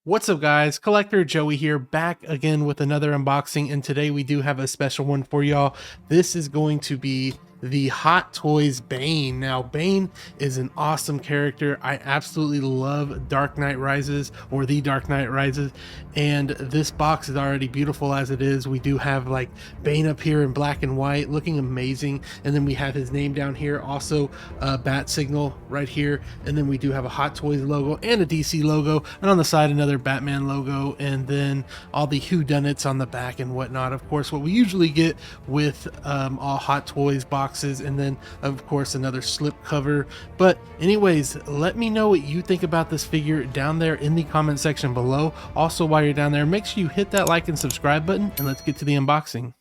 What's up guys, Collector Joey here, back again with another unboxing, and today we do have a special one for y'all. This is going to be the Hot Toys Bane. Now Bane is an awesome character. I absolutely love Dark Knight Rises, or The Dark Knight Rises, and this box is already beautiful as it is. We do have like Bane up here in black and white looking amazing, and then we have his name down here, also a bat signal right here, and then we do have a Hot Toys logo and a DC logo, and on the side another Batman logo, and then all the whodunits on the back and whatnot. Of course, what we usually get with all Hot Toys boxes, and then of course another slip cover. But anyways, let me know what you think about this figure down there in the comment section below. Also, while you're down there, make sure you hit that like and subscribe button, and let's get to the unboxing.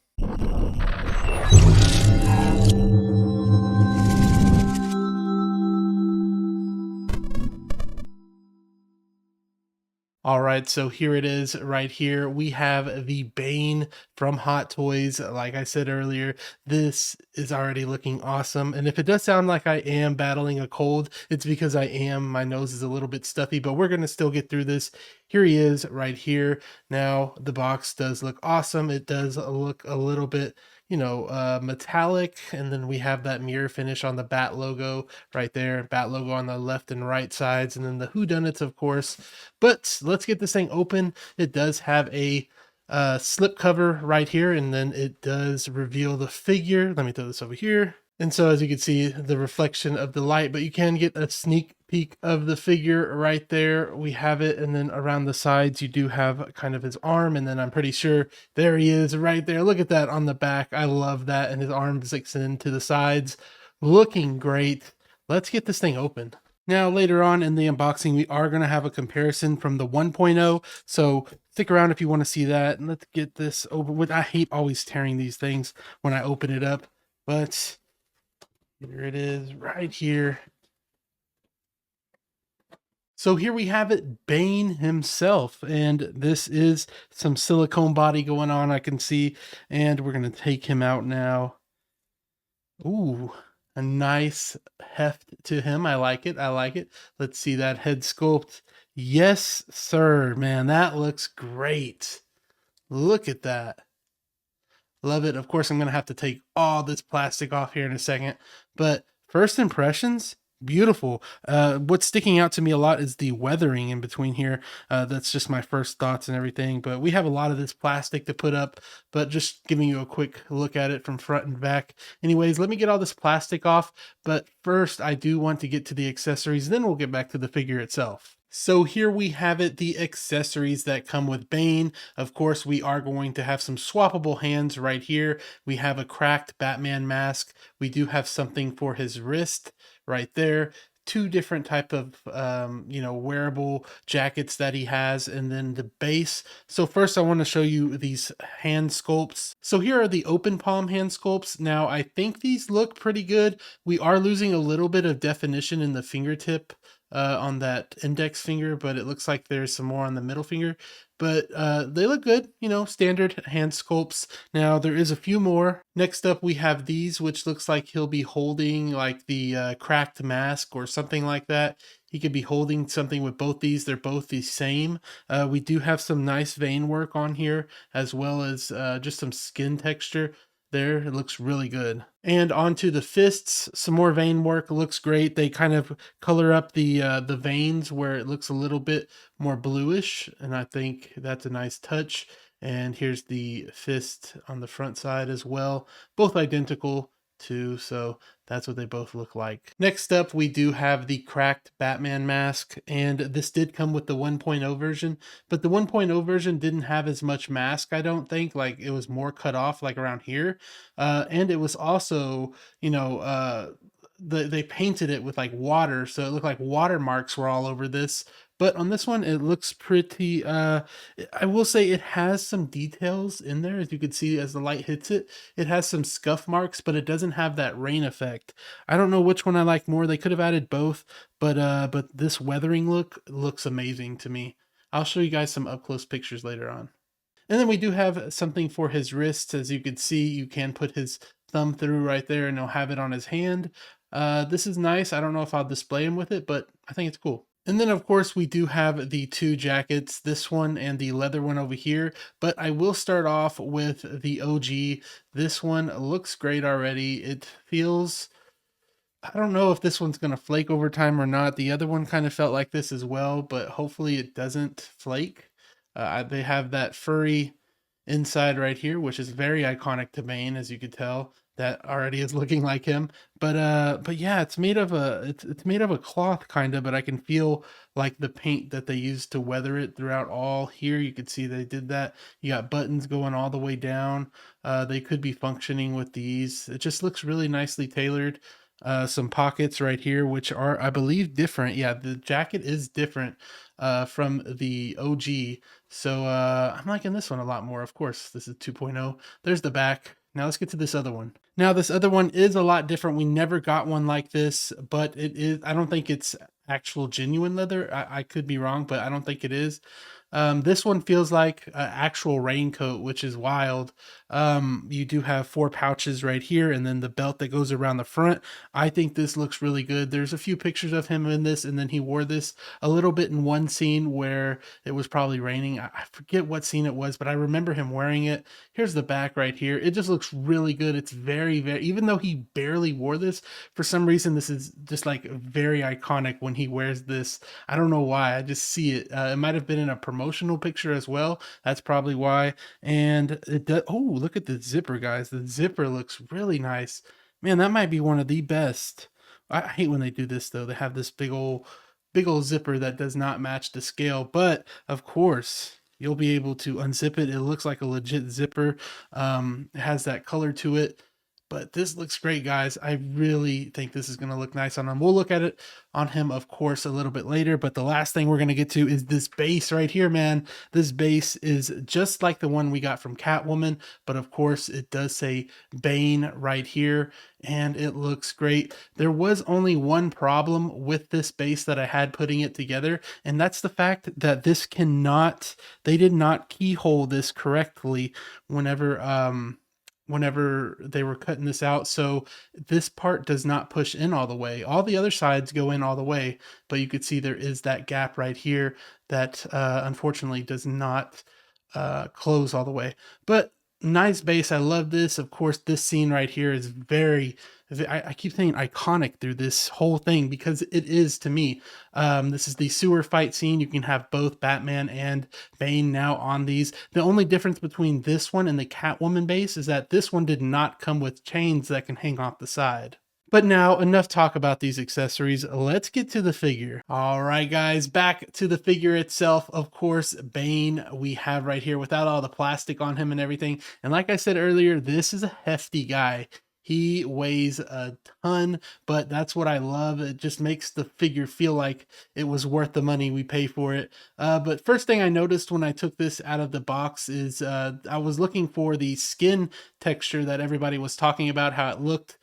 All right, so here it is right here. We have the Bane from Hot Toys. Like I said earlier, this is already looking awesome. And if it does sound like I am battling a cold, it's because I am. My nose is a little bit stuffy, but we're going to still get through this. Here he is right here. Now, the box does look awesome. It does look a little bit, metallic, and then we have that mirror finish on the bat logo right there, bat logo on the left and right sides, and then the whodunits, of course. But let's get this thing open. It does have a slip cover right here, and then it does reveal the figure. Let me throw this over here. And so as you can see, the reflection of the light, but you can get a sneak peek of the figure right there. We have it, and then around the sides you do have kind of his arm, and then I'm pretty sure there he is right there. Look at that on the back. I love that, and his arm is extended to the sides, looking great. Let's get this thing open. Now, later on in the unboxing, we are going to have a comparison from the 1.0, so stick around if you want to see that. And let's get this over with. I hate always tearing these things when I open it up, but here it is right here. So here we have it, Bane himself, and this is some silicone body going on, I can see, and we're going to take him out now. Ooh, a nice heft to him. I like it. I like it. Let's see that head sculpt. Yes, sir. Man, that looks great. Look at that. Love it. Of course, I'm going to have to take all this plastic off here in a second. But first impressions, beautiful. What's sticking out to me a lot is the weathering in between here. That's just my first thoughts and everything. But we have a lot of this plastic to put up, but just giving you a quick look at it from front and back. Anyways, let me get all this plastic off. But first, I do want to get to the accessories. Then we'll get back to the figure itself. So here we have it, the accessories that come with Bane. Of course, we are going to have some swappable hands right here. We have a cracked Batman mask. We do have something for his wrist right there. Two different type of, wearable jackets that he has, and then the base. So first I want to show you these hand sculpts. So here are the open palm hand sculpts. Now I think these look pretty good. We are losing a little bit of definition in the fingertip on that index finger, but it looks like there's some more on the middle finger. But they look good, standard hand sculpts. Now there is a few more. Next up we have these, which looks like he'll be holding like the cracked mask or something like that. He could be holding something with both these. They're both the same. We do have some nice vein work on here, as well as just some skin texture there. It looks really good. And onto the fists, some more vein work. Looks great. They kind of color up the veins where it looks a little bit more bluish, and I think that's a nice touch. And here's the fist on the front side as well, both identical too, so that's what they both look like. Next up, we do have the cracked Batman mask, and this did come with the 1.0 version, but the 1.0 version didn't have as much mask, I don't think. Like, it was more cut off, like around here, and it was also, they painted it with like water, so it looked like watermarks were all over this. But on this one, it looks pretty, I will say it has some details in there. As you can see, as the light hits it, it has some scuff marks, but it doesn't have that rain effect. I don't know which one I like more. They could have added both, but this weathering look looks amazing to me. I'll show you guys some up close pictures later on. And then we do have something for his wrists. As you can see, you can put his thumb through right there, and he'll have it on his hand. This is nice. I don't know if I'll display him with it, but I think it's cool. And then, of course, we do have the two jackets, this one and the leather one over here. But I will start off with the OG. This one looks great already. It feels, I don't know if this one's going to flake over time or not. The other one kind of felt like this as well, but hopefully it doesn't flake. They have that furry inside right here, which is very iconic to Bane, as you could tell. That already is looking like him. But yeah, it's made of a cloth kind of, but I can feel like the paint that they used to weather it throughout all here. You could see they did that. You got buttons going all the way down. They could be functioning with these. It just looks really nicely tailored. Some pockets right here, which are, I believe, different. Yeah, the jacket is different from the OG. So I'm liking this one a lot more. Of course, this is 2.0. There's the back. Now let's get to this other one. Now this other one is a lot different. We never got one like this, but it is, I don't think it's actual genuine leather. I could be wrong, but I don't think it is. This one feels like an actual raincoat, which is wild. You do have 4 pouches right here, and then the belt that goes around the front. I think this looks really good. There's a few pictures of him in this, and then he wore this a little bit in one scene where it was probably raining. I forget what scene it was, but I remember him wearing it. Here's the back right here. It just looks really good. It's very, even though he barely wore this, for some reason, this is just like very iconic when he wears this. I don't know why. I just see it. It might have been in a promotional picture as well. That's probably why. And it does. Oh, look at the zipper, guys. The zipper looks really nice. Man, that might be one of the best. I hate when they do this though. They have this big old zipper that does not match the scale. But of course, you'll be able to unzip it. It looks like a legit zipper. It has that color to it. But this looks great, guys. I really think this is going to look nice on him. We'll look at it on him, of course, a little bit later. But the last thing we're going to get to is this base right here, man. This base is just like the one we got from Catwoman. But of course, it does say Bane right here. And it looks great. There was only one problem with this base that I had putting it together. And that's the fact that this cannot, they did not keyhole this correctly whenever they were cutting this out. So this part does not push in all the way. All the other sides go in all the way, but you could see there is that gap right here that unfortunately does not close all the way. But nice base. I love this. Of course, this scene right here is very, I keep saying iconic through this whole thing because it is to me. This is the sewer fight scene. You can have both Batman and Bane now on these. The only difference between this one and the Catwoman base is that this one did not come with chains that can hang off the side. But now, enough talk about these accessories. Let's get to the figure. All right, guys, back to the figure itself. Of course, Bane we have right here without all the plastic on him and everything. And like I said earlier, this is a hefty guy. He weighs a ton, but that's what I love. It just makes the figure feel like it was worth the money we pay for it. But first thing I noticed when I took this out of the box is I was looking for the skin texture that everybody was talking about, how it looked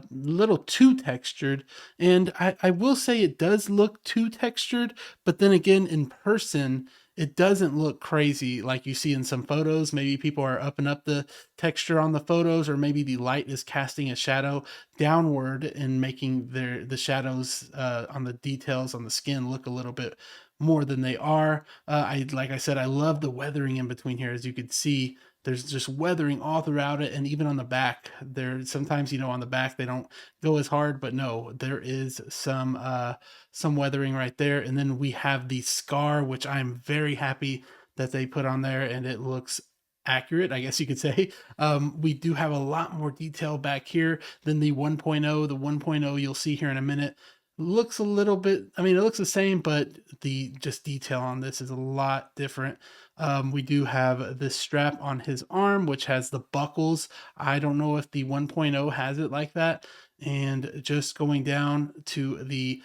little too textured. And I will say it does look too textured, but then again, in person, it doesn't look crazy like you see in some photos. Maybe people are upping up the texture on the photos, or maybe the light is casting a shadow downward and making the shadows on the details on the skin look a little bit more than they are. Like I said, I love the weathering in between here. As you can see, there's just weathering all throughout it, and even on the back there, sometimes, you know, on the back they don't go as hard, but no, there is some weathering right there. And then we have the scar, which I'm very happy that they put on there, and it looks accurate, I guess you could say. We do have a lot more detail back here than the 1.0. The 1.0 you'll see here in a minute looks a little bit, I mean, it looks the same, but the just detail on this is a lot different. We do have this strap on his arm, which has the buckles. I don't know if the 1.0 has it like that. And just going down to the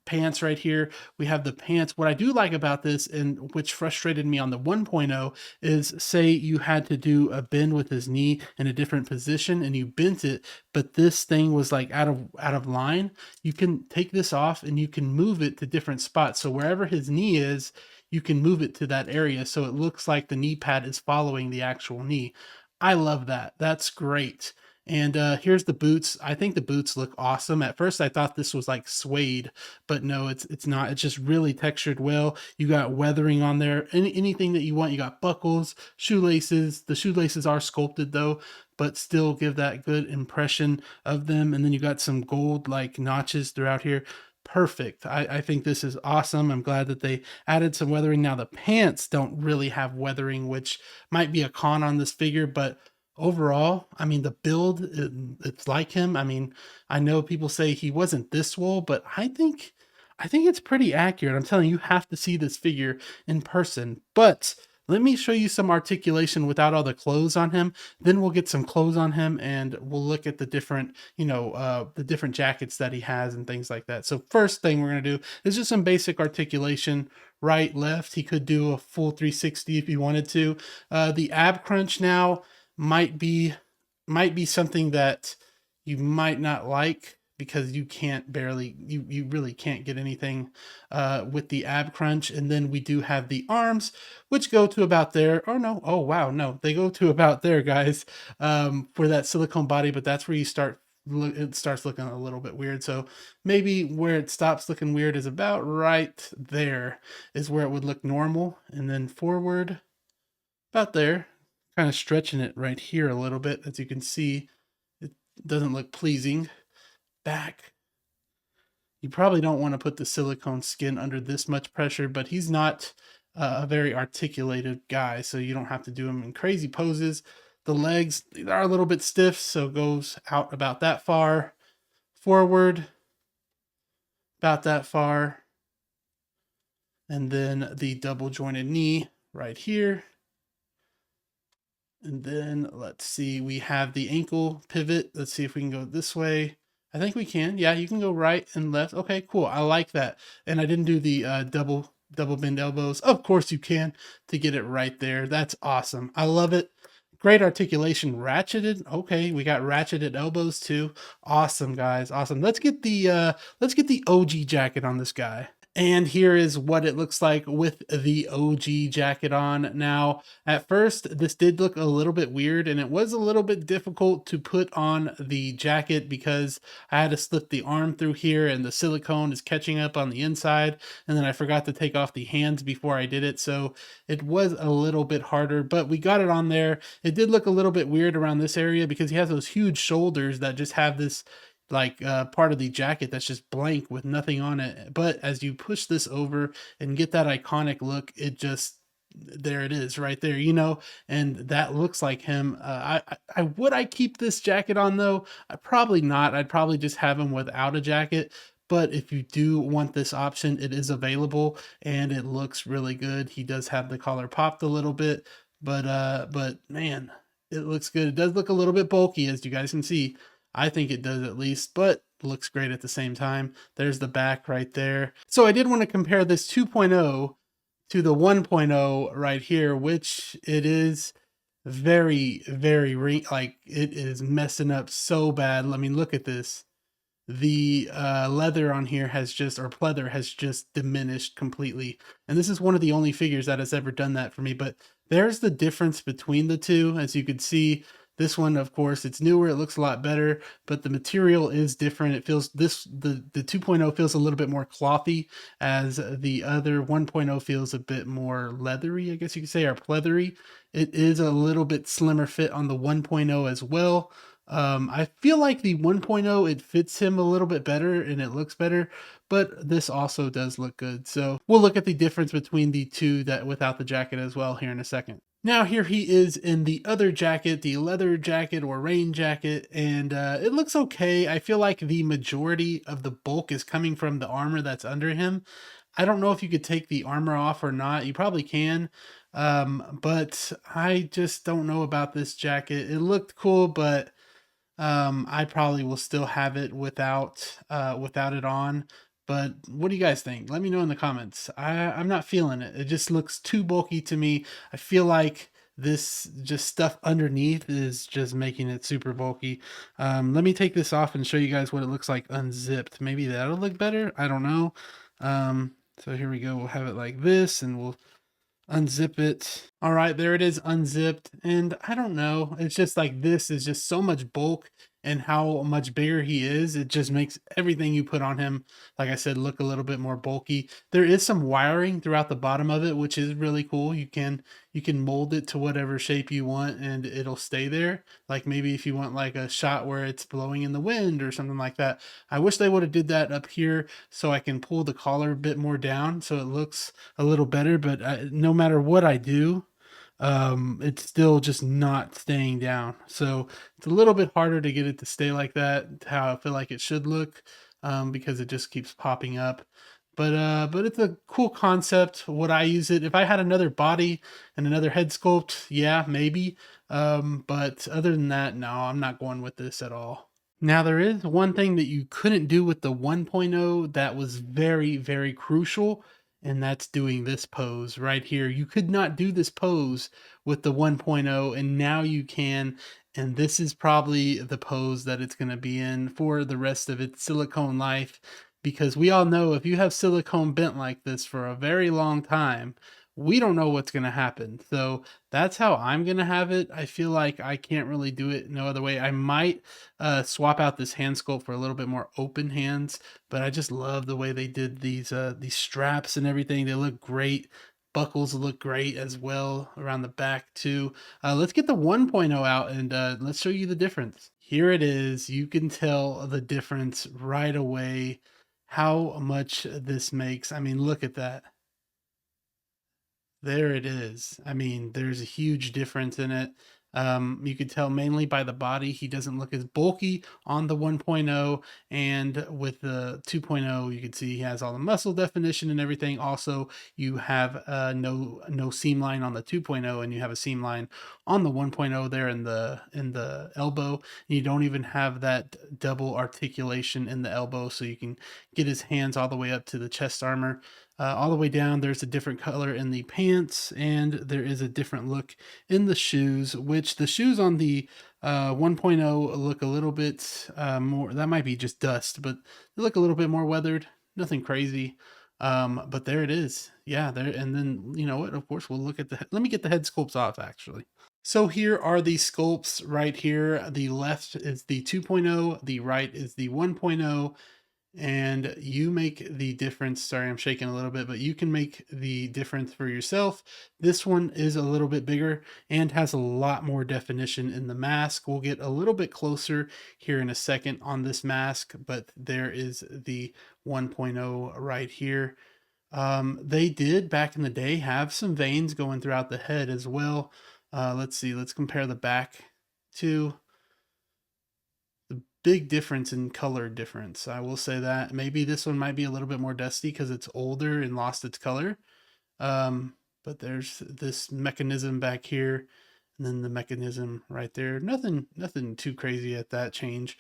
pants right here, we have the pants. What I do like about this, and which frustrated me on the 1.0, is say you had to do a bend with his knee in a different position and you bent it, but this thing was like out of line. You can take this off and you can move it to different spots. So wherever his knee is, you can move it to that area, so it looks like the knee pad is following the actual knee. I love that. That's great. And here's the boots. I think the boots look awesome. At first I thought this was like suede, but no, it's not. It's just really textured well. You got weathering on there. Anything that you want. You got buckles, shoelaces. The shoelaces are sculpted though, but still give that good impression of them. And then you got some gold like notches throughout here. Perfect. I think this is awesome. I'm glad that they added some weathering. Now the pants don't really have weathering, which might be a con on this figure, but overall, I mean, the build, it's like him. I mean, I know people say he wasn't this swole, but I think it's pretty accurate. I'm telling you, you have to see this figure in person. But let me show you some articulation without all the clothes on him. Then we'll get some clothes on him and we'll look at the different, the different jackets that he has and things like that. So first thing we're going to do is just some basic articulation, right, left. He could do a full 360 if he wanted to. The ab crunch now might be something that you might not like because you can't barely you really can't get anything with the ab crunch. And then we do have the arms, which go to about there. Oh no, oh wow, no, they go to about there, guys, for that silicone body. But that's where you start, it starts looking a little bit weird. So maybe where it stops looking weird is about right there, is where it would look normal. And then forward about there, kind of stretching it right here a little bit. As you can see, it doesn't look pleasing. Back, you probably don't want to put the silicone skin under this much pressure, but he's not a very articulated guy, so you don't have to do him in crazy poses. The legs, they are a little bit stiff, so it goes out about that far. Forward, about that far. And then the double jointed knee right here. And then let's see, we have the ankle pivot. Let's see if we can go this way. I think we can. Yeah, you can go right and left. Okay, cool. I like that. And I didn't do the double bend elbows. Of course you can, to get it right there. That's awesome. I love it. Great articulation. Ratcheted. Okay, we got ratcheted elbows too. Awesome, guys. Awesome. Let's get the OG jacket on this guy. And here is what it looks like with the OG jacket on. Now, at first, this did look a little bit weird, and it was a little bit difficult to put on the jacket because I had to slip the arm through here, and the silicone is catching up on the inside, and then I forgot to take off the hands before I did it, so it was a little bit harder, but we got it on there. It did look a little bit weird around this area because he has those huge shoulders that just have this like part of the jacket that's just blank with nothing on it. But as you push this over and get that iconic look, it just, there it is right there, and that looks like him. I would I keep this jacket on though? I probably not. I'd probably just have him without a jacket. But if you do want this option, it is available and it looks really good. He does have the collar popped a little bit, but man, it looks good. It does look a little bit bulky, as you guys can see. I think it does at least, but looks great at the same time. There's the back right there. So I did want to compare this 2.0 to the 1.0 right here, which it is very, very, like it is messing up so bad. I mean, look at this. The leather on here has just, or pleather has just diminished completely. And this is one of the only figures that has ever done that for me. But there's the difference between the two. As you can see, this one, of course, it's newer, it looks a lot better, but the material is different. It feels, the 2.0 feels a little bit more clothy, as the other 1.0 feels a bit more leathery, I guess you could say, or pleathery. It is a little bit slimmer fit on the 1.0 as well. I feel like the 1.0, it fits him a little bit better and it looks better, but this also does look good. So we'll look at the difference between the two that without the jacket as well here in a second. Now here he is in the other jacket, the leather jacket or rain jacket, and it looks okay. I feel like the majority of the bulk is coming from the armor that's under him. I don't know if you could take the armor off or not. You probably can, but I just don't know about this jacket. It looked cool, but I probably will still have it without it on. But what do you guys think? Let me know in the comments. I'm not feeling it. It just looks too bulky to me. I feel like this just stuff underneath is just making it super bulky. Let me take this off and show you guys what it looks like unzipped. Maybe that'll look better. I don't know. So here we go. We'll have it like this, and we'll Unzip it. All right, there it is unzipped. And I don't know. It's just like this is just so much bulk and how much bigger he is. It just makes everything you put on him, like I said, look a little bit more bulky. There is some wiring throughout the bottom of it, which is really cool. You can mold it to whatever shape you want and it'll stay there. Like maybe if you want like a shot where it's blowing in the wind or something like that. I wish they would have did that up here so I can pull the collar a bit more down so it looks a little better, but no matter what I do, it's still just not staying down. So it's a little bit harder to get it to stay like that, how I feel like it should look, because it just keeps popping up. But it's a cool concept. Would I use it if I had another body and another head sculpt? Yeah, maybe. But other than that, no, I'm not going with this at all. Now, there is one thing that you couldn't do with the 1.0 that was very, very crucial, and that's doing this pose right here. You could not do this pose with the 1.0, and now you can. And this is probably the pose that it's going to be in for the rest of its silicone life, because we all know if you have silicone bent like this for a very long time, we don't know what's going to happen. So that's how I'm going to have it. I feel like I can't really do it no other way. I might swap out this hand sculpt for a little bit more open hands, but I just love the way they did these straps and everything. They look great. Buckles look great as well around the back too. Let's get the 1.0 out and let's show you the difference. Here it is. You can tell the difference right away how much this makes. I mean, look at that. There it is. I mean, there's a huge difference in it. You could tell mainly by the body. He doesn't look as bulky on the 1.0, and with the 2.0, you can see he has all the muscle definition and everything. Also, you have no seam line on the 2.0, and you have a seam line on the 1.0 there in the elbow. And you don't even have that double articulation in the elbow, so you can get his hands all the way up to the chest armor. All the way down, there's a different color in the pants, and there is a different look in the shoes, which the shoes on the 1.0 look a little bit more, that might be just dust, but they look a little bit more weathered, nothing crazy. But there it is. Yeah, there. And then, you know what, of course, we'll look at let me get the head sculpts off actually. So here are the sculpts right here. The left is the 2.0, the right is the 1.0, and you make the difference. Sorry, I'm shaking a little bit, but you can make the difference for yourself. This one is a little bit bigger and has a lot more definition in the mask. We'll get a little bit closer here in a second on this mask, but there is the 1.0 right here. They did back in the day have some veins going throughout the head as well. Let's see, let's compare the back to big difference in color difference. I will say that maybe this one might be a little bit more dusty because it's older and lost its color. But there's this mechanism back here, and then the mechanism right there. Nothing too crazy at that change.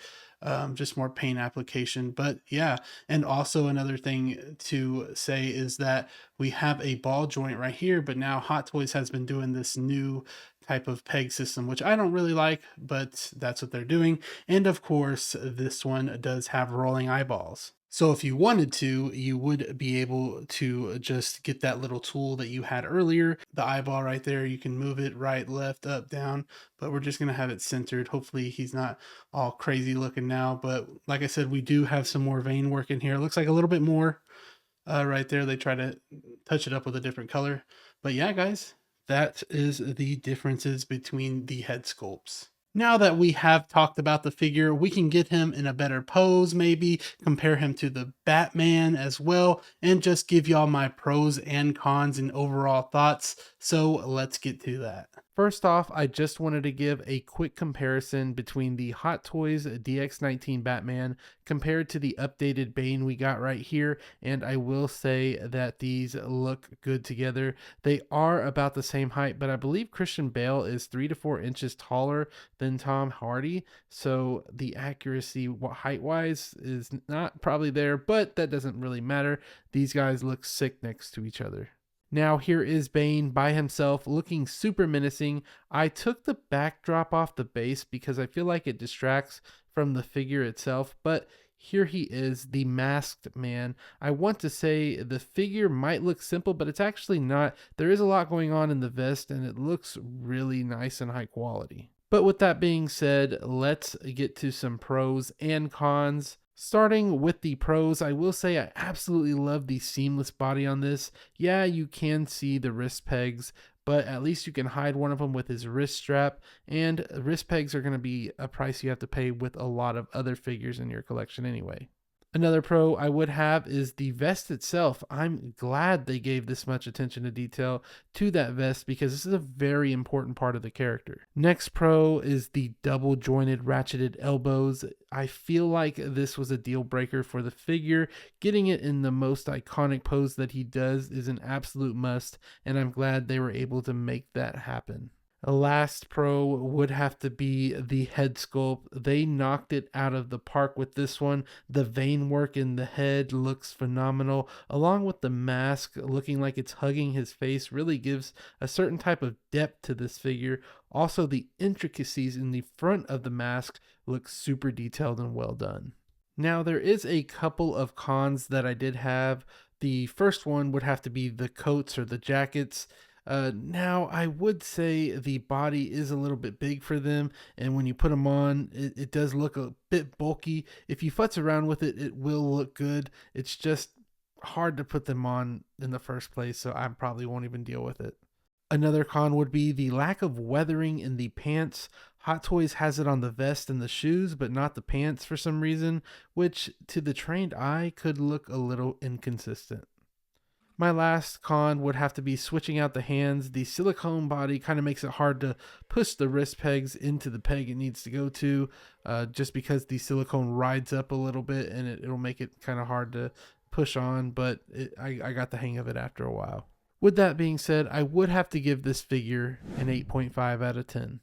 Just more paint application. But yeah, and also another thing to say is that we have a ball joint right here, but now Hot Toys has been doing this new type of peg system, which I don't really like, but that's what they're doing. And of course, this one does have rolling eyeballs. So if you wanted to, you would be able to just get that little tool that you had earlier, the eyeball right there. You can move it right, left, up, down, but we're just going to have it centered. Hopefully he's not all crazy looking now. But like I said, we do have some more vein work in here. It looks like a little bit more right there. They try to touch it up with a different color. But yeah, guys, that is the differences between the head sculpts. Now that we have talked about the figure, we can get him in a better pose, maybe compare him to the Batman as well, and just give y'all my pros and cons and overall thoughts. So let's get to that. First off, I just wanted to give a quick comparison between the Hot Toys DX19 Batman compared to the updated Bane we got right here, and I will say that these look good together. They are about the same height, but I believe Christian Bale is 3 to 4 inches taller than Tom Hardy, so the accuracy height-wise is not probably there, but that doesn't really matter. These guys look sick next to each other. Now here is Bane by himself looking super menacing. I took the backdrop off the base because I feel like it distracts from the figure itself, but Here he is, the masked man. I want to say the figure might look simple, but it's actually not. There is a lot going on in the vest, and it looks really nice and high quality. But with that being said, let's get to some pros and cons. Starting with the pros, I will say I absolutely love the seamless body on this. Yeah, you can see the wrist pegs, but at least you can hide one of them with his wrist strap, and wrist pegs are going to be a price you have to pay with a lot of other figures in your collection anyway. Another pro I would have is the vest itself. I'm glad they gave this much attention to detail to that vest because this is a very important part of the character. Next pro is the double jointed ratcheted elbows. I feel like this was a deal breaker for the figure. Getting it in the most iconic pose that he does is an absolute must, and I'm glad they were able to make that happen. A last pro would have to be the head sculpt. They knocked it out of the park with this one. The vein work in the head looks phenomenal, along with the mask looking like it's hugging his face really gives a certain type of depth to this figure. Also, the intricacies in the front of the mask look super detailed and well done. Now, there is a couple of cons that I did have. The first one would have to be the coats or the jackets. Now, I would say the body is a little bit big for them, and when you put them on, it does look a bit bulky. If you futz around with it, it will look good. It's just hard to put them on in the first place, so I probably won't even deal with it. Another con would be the lack of weathering in the pants. Hot Toys has it on the vest and the shoes, but not the pants for some reason, which to the trained eye could look a little inconsistent. My last con would have to be switching out the hands. The silicone body kind of makes it hard to push the wrist pegs into the peg it needs to go to, just because the silicone rides up a little bit and it'll make it kind of hard to push on, but I got the hang of it after a while. With that being said, I would have to give this figure an 8.5 out of 10.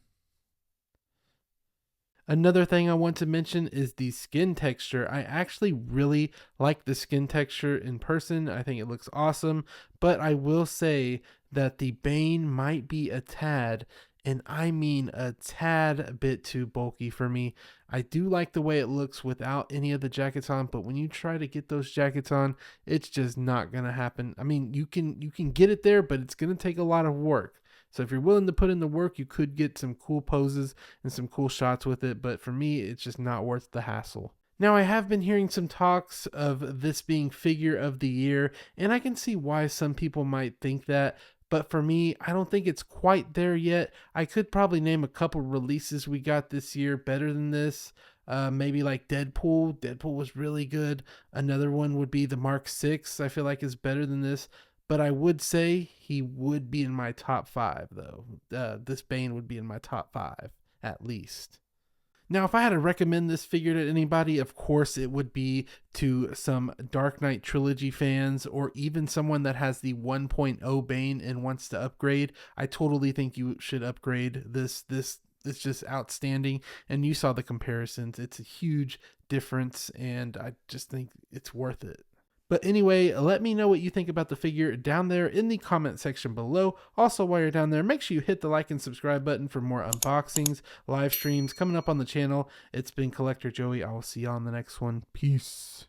Another thing I want to mention is the skin texture. I actually really like the skin texture in person. I think it looks awesome, but I will say that the Bane might be a tad, and I mean a tad bit too bulky for me. I do like the way it looks without any of the jackets on, but when you try to get those jackets on, it's just not going to happen. I mean, you can get it there, but it's going to take a lot of work. So if you're willing to put in the work, you could get some cool poses and some cool shots with it. But for me, it's just not worth the hassle. Now, I have been hearing some talks of this being figure of the year, and I can see why some people might think that. But for me, I don't think it's quite there yet. I could probably name a couple releases we got this year better than this. Maybe like Deadpool. Deadpool was really good. Another one would be the Mark 6. I feel like is better than this. But I would say he would be in my top 5, though. This Bane would be in my top 5, at least. Now, if I had to recommend this figure to anybody, of course, it would be to some Dark Knight Trilogy fans, or even someone that has the 1.0 Bane and wants to upgrade. I totally think you should upgrade this. It's just outstanding, and you saw the comparisons. It's a huge difference, and I just think it's worth it. But anyway, let me know what you think about the figure down there in the comment section below. Also, while you're down there, make sure you hit the like and subscribe button for more unboxings, live streams coming up on the channel. It's been Collector Joey. I will see you on the next one. Peace.